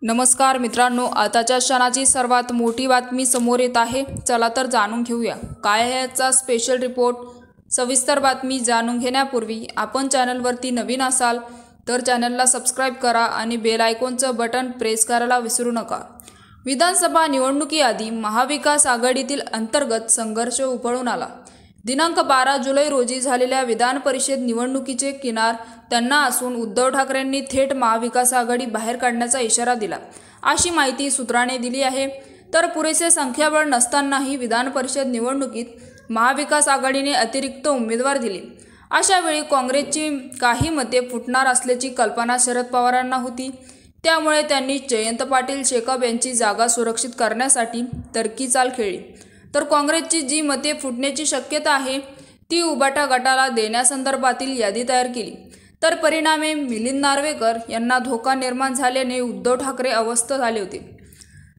नमस्कार मित्रांनो, आताच्या क्षणाची सर्वात मोठी बातमी समोर येत आहे। चला तर जाणून घेऊया काय आहे याचा स्पेशल रिपोर्ट। सविस्तर बातमी जाणून घेण्यापूर्वी आपण चॅनलवरती नवीन असाल तर चॅनलला सबस्क्राइब करा आणि बेल आयकॉनचं बटन प्रेस करायला विसरू नका। विधानसभा निवडणुकीआधी महाविकास आघाडीतील अंतर्गत संघर्ष उफाळून आला। दिनांक 12 जुलै रोजी झालेल्या विधान परिषद निवडणुकीचे किनार त्यांना असून उद्धव ठाकरेंनी थेट महाविकास आघाडी बाहेर काढण्याचा इशारा दिला, अशी माहिती सूत्रांनी दिली आहे। तर पुरेसे संख्याबळ नसतानाही विधान परिषद निवडणुकीत महाविकास आघाडीने अतिरिक्त उमेदवार दिले। अशा वेळी काँग्रेसची काही मते फुटणार असल्याची कल्पना शरद पवारांना होती। त्यामुळे त्यांनी जयंत पाटील शेकाप यांची जागा सुरक्षित करण्यासाठी तरकी चाल खेळली। तर काँग्रेसची जी मते फुटण्याची शक्यता आहे ती उबाटा गटाला देण्यासंदर्भातील यादी तयार केली। तर परिणामी मिलिंद नार्वेकर यांना धोका निर्माण झाल्याने उद्धव ठाकरे अस्वस्थ झाले होते।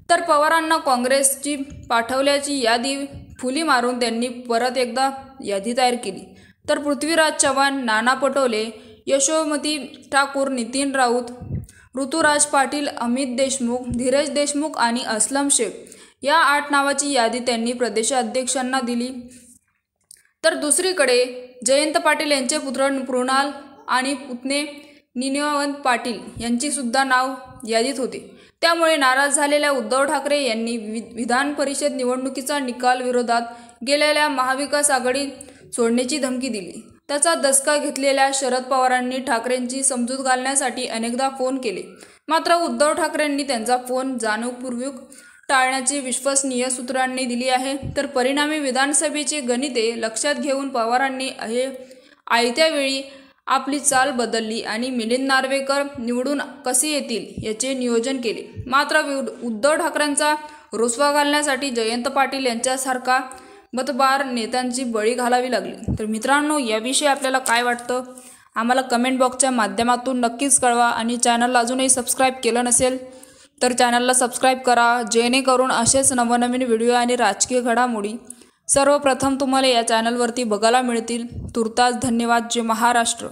तर पवारांना काँग्रेसची पाठवल्याची यादी फुली मारून त्यांनी परत एकदा यादी तयार केली। तर पृथ्वीराज चव्हाण, नाना पटोले, यशोमती ठाकूर, नितीन राऊत, ऋतुराज पाटील, अमित देशमुख, धीरज देशमुख आणि असलम शेख या 8 नावाची यादी त्यांनी प्रदेशाध्यक्षांना दिली। तर दुसरीकडे जयंत पाटील यांचे पुत्र मृणाल आणि पुतणे निनिवंत पाटील यांची सुद्धा नाव यादीत होते। त्यामुळे नाराज झालेल्या उद्धव ठाकरे यांनी विधान परिषद निवडणुकीचा निकाल विरोधात गेलेल्या महाविकास आघाडी सोडण्याची धमकी दिली। त्याचा दसका घेतलेल्या शरद पवारांनी ठाकरेंची समजूत घालण्यासाठी अनेकदा फोन केले, मात्र उद्धव ठाकरेंनी त्यांचा फोन जाणीवपूर्वक टाळण्याची विश्वसनीय सूत्रांनी दिली आहे। तर परिणामी विधानसभेचे गणिते लक्षात घेऊन पवारांनी आयत्या वेळी आपली चाल बदलली आणि मिलिंद नार्वेकर निवडून कसे येतील याचे नियोजन केले। मात्र उद्धव ठाकरेंचा रुसवा घालण्यासाठी जयंत पाटील यांच्यासारखा मतबार नेत्यांची बळी घालावी लागली। तर मित्रांनो, याविषयी आपल्याला काय वाटतं आम्हाला कमेंट बॉक्सच्या माध्यमातून नक्कीच कळवा आणि चॅनलला अजूनही सबस्क्राइब केलं नसेल तर चॅनलला सबस्क्राइब करा, जेणेकरून असेच नवनवीन व्हिडिओ आणि राजकीय घडामोडी सर्वप्रथम तुम्हाला या चॅनलवरती बघायला मिळतील। तुर्तास धन्यवाद। जय महाराष्ट्र।